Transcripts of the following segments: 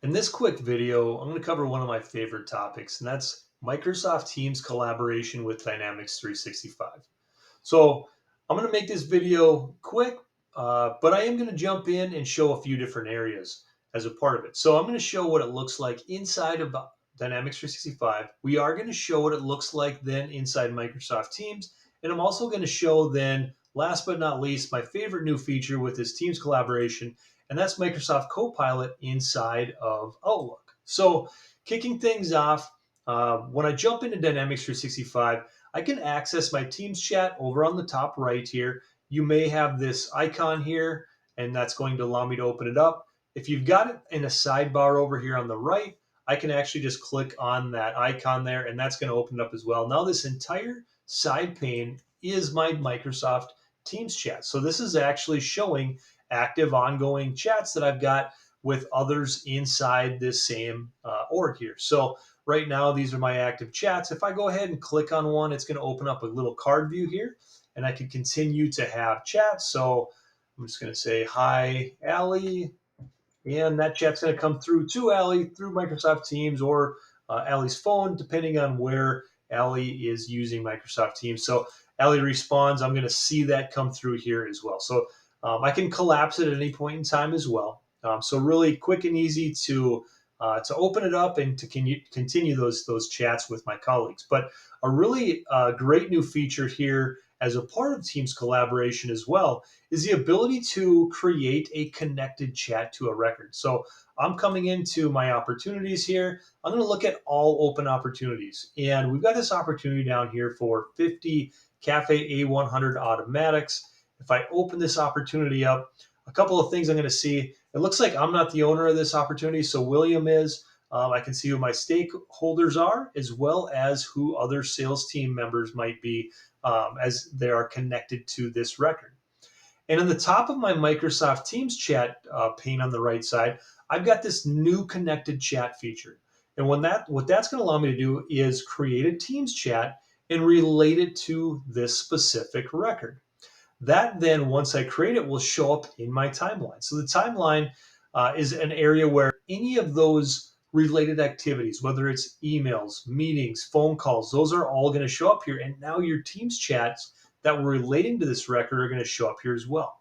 In this quick video, I'm going to cover one of my favorite topics, and that's Microsoft Teams collaboration with Dynamics 365. So I'm going to make this video quick, but I am going to jump in and show a few different areas as a part of it. So I'm going to show what it looks like inside of Dynamics 365. We are going to show what it looks like then inside Microsoft Teams. And I'm also going to show then, last but not least, my favorite new feature with this Teams collaboration, and that's Microsoft Copilot inside of Outlook. So kicking things off, when I jump into Dynamics 365, I can access my Teams chat over on the top right here. You may have this icon here, and that's going to allow me to open it up. If you've got it in a sidebar over here on the right, I can actually just click on that icon there, and that's going to open it up as well. Now, this entire side pane is my Microsoft Teams chat. So this is actually showing active ongoing chats that I've got with others inside this same org here. So right now, these are my active chats. If I go ahead and click on one, it's going to open up a little card view here, and I can continue to have chats. So I'm just going to say, hi, Allie, and that chat's going to come through to Allie through Microsoft Teams or Allie's phone, depending on where Allie is using Microsoft Teams. So Allie responds, I'm going to see that come through here as well. So I can collapse it at any point in time as well. So really quick and easy to open it up and to continue those chats with my colleagues. But a really great new feature here as a part of Teams collaboration as well is the ability to create a connected chat to a record. So I'm coming into my opportunities here. I'm going to look at all open opportunities. And we've got this opportunity down here for 50 Cafe A100 automatics. If I open this opportunity up, a couple of things I'm going to see. It looks like I'm not the owner of this opportunity, so William is. I can see who my stakeholders are, as well as who other sales team members might be as they are connected to this record. And on the top of my Microsoft Teams chat pane on the right side, I've got this new connected chat feature. And what that's going to allow me to do is create a Teams chat and relate it to this specific record. That then, once I create it, will show up in my timeline. So the timeline is an area where any of those related activities, whether it's emails, meetings, phone calls, those are all going to show up here. And now your Teams chats that were relating to this record are going to show up here as well.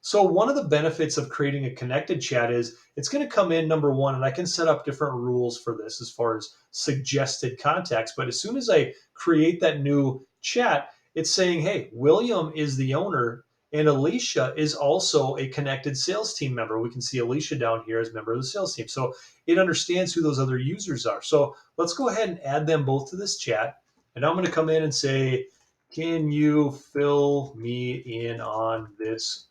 So one of the benefits of creating a connected chat is it's going to come in number one, and I can set up different rules for this as far as suggested contacts. But as soon as I create that new chat, it's saying, hey, William is the owner and Alicia is also a connected sales team member. We can see Alicia down here as a member of the sales team. So it understands who those other users are. So let's go ahead and add them both to this chat. And I'm going to come in and say, can you fill me in on this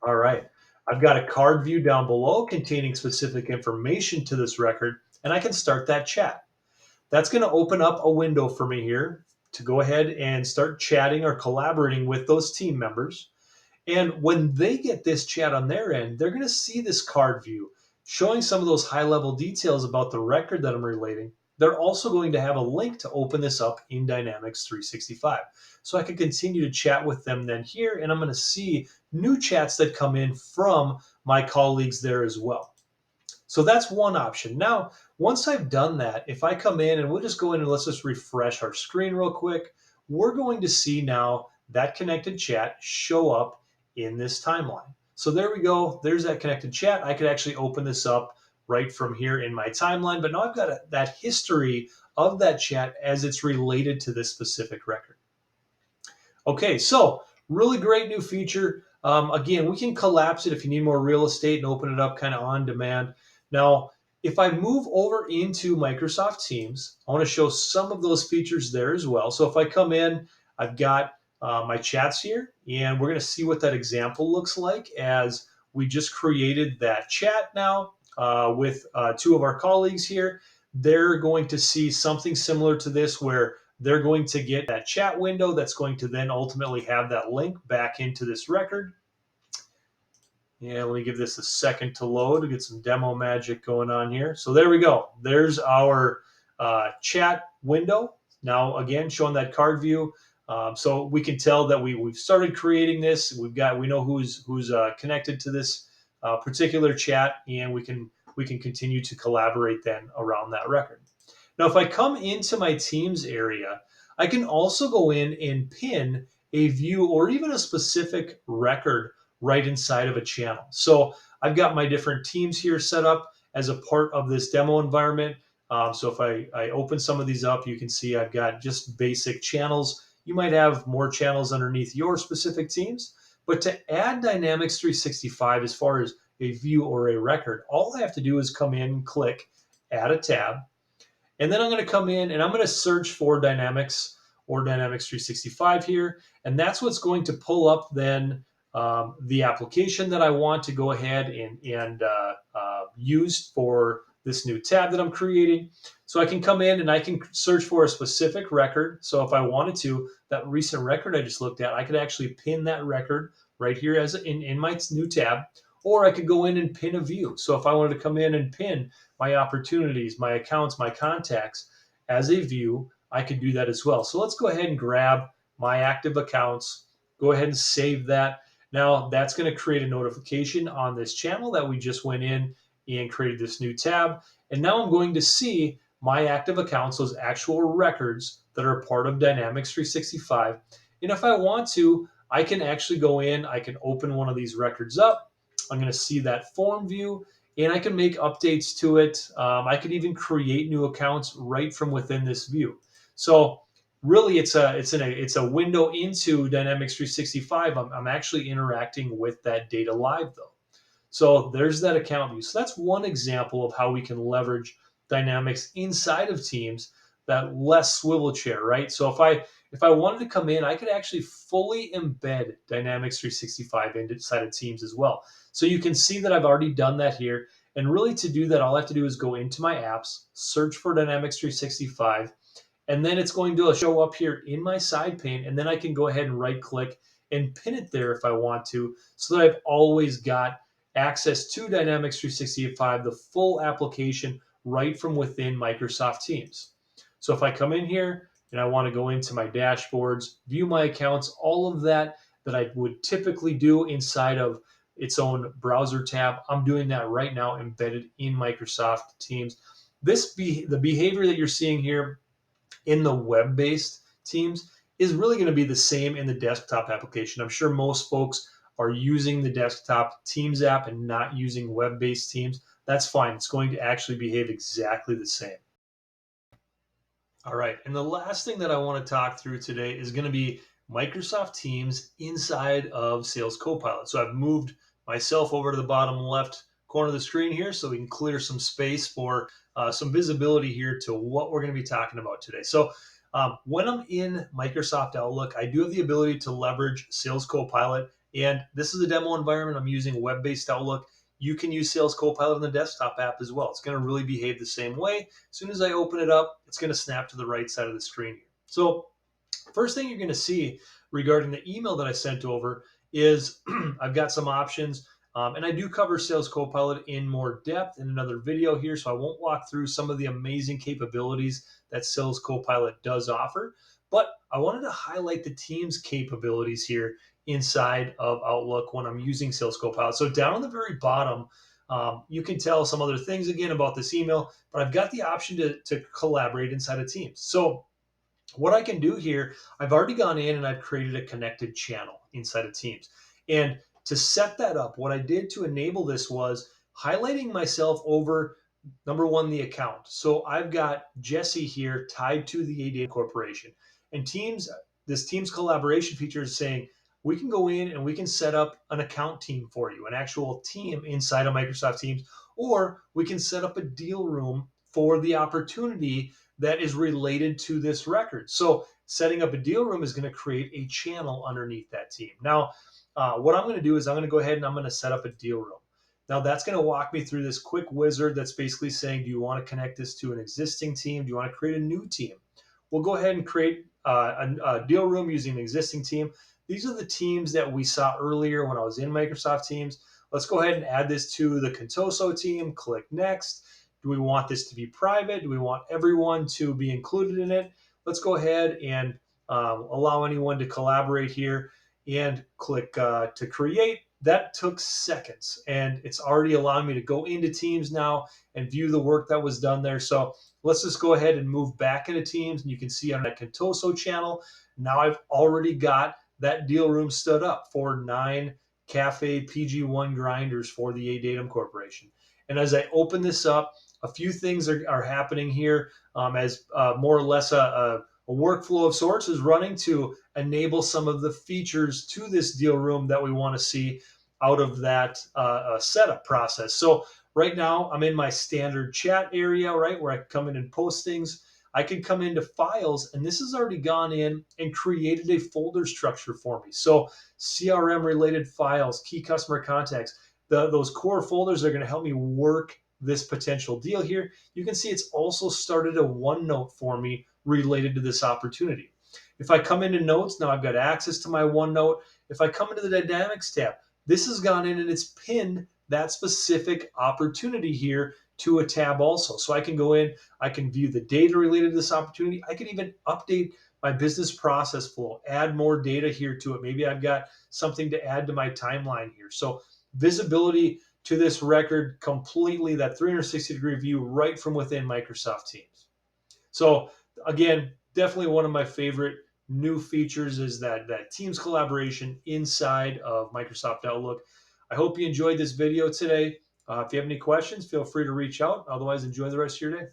all right. I've got a card view down below containing specific information to this record, and I can start that chat. That's going to open up a window for me here to go ahead and start chatting or collaborating with those team members. And when they get this chat on their end, they're going to see this card view showing some of those high level details about the record that I'm relating. They're also going to have a link to open this up in Dynamics 365. So I can continue to chat with them then here, and I'm going to see new chats that come in from my colleagues there as well. So that's one option. Now, once I've done that, if I come in and we'll just go in and let's just refresh our screen real quick, we're going to see now that connected chat show up in this timeline. So there we go. There's that connected chat. I could actually open this up right from here in my timeline, but now I've got that history of that chat as it's related to this specific record. Okay, so really great new feature. Again, we can collapse it if you need more real estate and open it up kind of on demand. Now, if I move over into Microsoft Teams, I want to show some of those features there as well. So if I come in, I've got my chats here, and we're going to see what that example looks like as we just created that chat now with two of our colleagues here. They're going to see something similar to this where they're going to get that chat window that's going to then ultimately have that link back into this record. Yeah, let me give this a second to load to get some demo magic going on here. So there we go. There's our chat window. Now, again, showing that card view. So we can tell that we've started creating this. We know who's connected to this particular chat, and we can we can continue to collaborate then around that record. Now, if I come into my teams area, I can also go in and pin a view or even a specific record right inside of a channel. So I've got my different teams here set up as a part of this demo environment. So if I open some of these up, you can see I've got just basic channels. You might have more channels underneath your specific teams, but to add Dynamics 365 as far as a view or a record, all I have to do is come in, click, add a tab, and then I'm going to come in and I'm going to search for Dynamics or Dynamics 365 here. And that's what's going to pull up then the application that I want to go ahead and use for this new tab that I'm creating. So I can come in and I can search for a specific record. So if I wanted to, that recent record I just looked at, I could actually pin that record right here as in my new tab, or I could go in and pin a view. So if I wanted to come in and pin my opportunities, my accounts, my contacts as a view, I could do that as well. So let's go ahead and grab my active accounts, go ahead and save that. Now that's going to create a notification on this channel that we just went in and created this new tab. And now I'm going to see my active accounts, those actual records that are part of Dynamics 365. And if I want to, I can actually go in, I can open one of these records up. I'm going to see that form view and I can make updates to it. I could even create new accounts right from within this view. So really, it's a window into Dynamics 365. I'm actually interacting with that data live though. So there's that account view. So that's one example of how we can leverage Dynamics inside of Teams, that less swivel chair, right? So if I wanted to come in, I could actually fully embed Dynamics 365 inside of Teams as well. So you can see that I've already done that here. And really to do that, all I have to do is go into my apps, search for Dynamics 365, and then it's going to show up here in my side pane. And then I can go ahead and right click and pin it there if I want to, so that I've always got access to Dynamics 365, the full application right from within Microsoft Teams. So if I come in here and I want to go into my dashboards, view my accounts, all of that I would typically do inside of its own browser tab, I'm doing that right now embedded in Microsoft Teams. The behavior that you're seeing here in the web-based Teams is really going to be the same in the desktop application. I'm sure most folks are using the desktop Teams app and not using web-based Teams. That's fine. It's going to actually behave exactly the same. All right, and the last thing that I want to talk through today is going to be Microsoft Teams inside of Sales Copilot. So I've moved myself over to the bottom left corner of the screen here so we can clear some space for some visibility here to what we're going to be talking about today. So when I'm in Microsoft Outlook, I do have the ability to leverage Sales Copilot, and this is a demo environment. I'm using web-based Outlook. You can use Sales Copilot on the desktop app as well. It's going to really behave the same way. As soon as I open it up, it's going to snap to the right side of the screen here. So first thing you're going to see regarding the email that I sent over is I've got some options. And I do cover Sales Copilot in more depth in another video here, so I won't walk through some of the amazing capabilities that Sales Copilot does offer. But I wanted to highlight the team's capabilities here inside of Outlook when I'm using Sales Copilot. So down on the very bottom, you can tell some other things again about this email, but I've got the option to collaborate inside of Teams. So what I can do here, I've already gone in and I've created a connected channel inside of Teams. And to set that up, what I did to enable this was highlighting myself over, number one, the account. So I've got Jesse here tied to the ADA Corporation. And Teams, this Teams collaboration feature is saying, we can go in and we can set up an account team for you, an actual team inside of Microsoft Teams, or we can set up a deal room for the opportunity that is related to this record. So setting up a deal room is going to create a channel underneath that team. Now, what I'm going to do is I'm going to go ahead and I'm going to set up a deal room. Now that's going to walk me through this quick wizard that's basically saying, do you want to connect this to an existing team? Do you want to create a new team? We'll go ahead and create a deal room using an existing team. These are the teams that we saw earlier when I was in Microsoft Teams. Let's go ahead and add this to the Contoso team. Click Next. Do we want this to be private? Do we want everyone to be included in it? Let's go ahead and allow anyone to collaborate here and click to create. That took seconds, and it's already allowing me to go into Teams now and view the work that was done there. So let's just go ahead and move back into Teams, and you can see on that Contoso channel, now I've already got that deal room stood up for 9 Cafe PG1 grinders for the A Datum Corporation. And as I open this up, a few things are happening here, as more or less a workflow of sorts is running to enable some of the features to this deal room that we want to see out of that setup process. So right now I'm in my standard chat area, right, where I come in and post things. I can come into files, and this has already gone in and created a folder structure for me. So CRM related files, key customer contacts, those core folders are going to help me work this potential deal here. You can see it's also started a OneNote for me related to this opportunity. If I come into notes, now I've got access to my OneNote. If I come into the Dynamics tab, this has gone in and it's pinned that specific opportunity here to a tab also. So I can go in, I can view the data related to this opportunity. I can even update my business process flow, add more data here to it. Maybe I've got something to add to my timeline here. So visibility to this record completely, that 360-degree view right from within Microsoft Teams. So again, definitely one of my favorite new features is that Teams collaboration inside of Microsoft Outlook. I hope you enjoyed this video today. If you have any questions, feel free to reach out. Otherwise, enjoy the rest of your day.